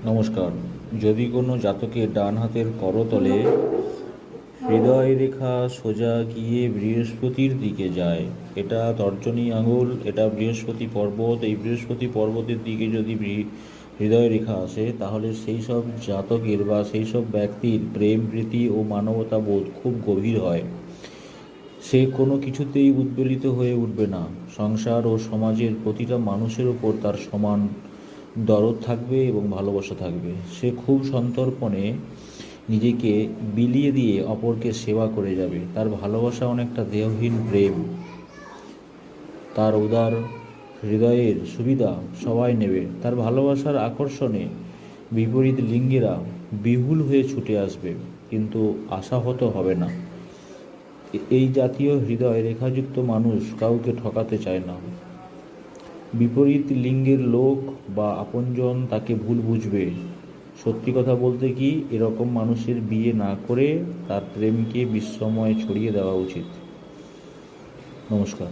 নমস্কার। যদি কোনো জাতকের ডান হাতের করতলে হৃদয় রেখা সোজা গিয়ে বৃহস্পতির দিকে যায়, এটা তর্জনী আঙুল, এটা বৃহস্পতি পর্বত, এই বৃহস্পতি পর্বতের দিকে যদি হৃদয় রেখা আসে, তাহলে সেই সব জাতকের বা সেই সব ব্যক্তির প্রেম প্রীতি ও মানবতা বোধ খুব গভীর হয়। সে কোনো কিছুতেই উদ্বেলিত হয়ে উঠবে না। সংসার ও সমাজের প্রতিটা মানুষের ওপর তার সমান দরদ থাকবে এবং ভালোবাসা থাকবে। সে খুব সন্তর্পণে নিজেকে বিলিয়ে দিয়ে অপরকে সেবা করে যাবে। তার ভালোবাসা অনেকটা দেহহীন প্রেম। তার উদার হৃদয়ের সুবিধা সবাই নেবে। তার ভালোবাসার আকর্ষণে বিপরীত লিঙ্গেরা বিহুল হয়ে ছুটে আসবে, কিন্তু আশাহত হবে না। এই জাতীয় হৃদয় রেখাযুক্ত মানুষ কাউকে ঠকাতে চায় না। বিপরীত লিঙ্গের লোক বা আপনজন তাকে ভুল বুঝবে। সত্যি কথা বলতে কি, এরকম মানুষের বিয়ে না করে তার প্রেমকে বিশ্বময় ছড়িয়ে দেওয়া উচিত। নমস্কার।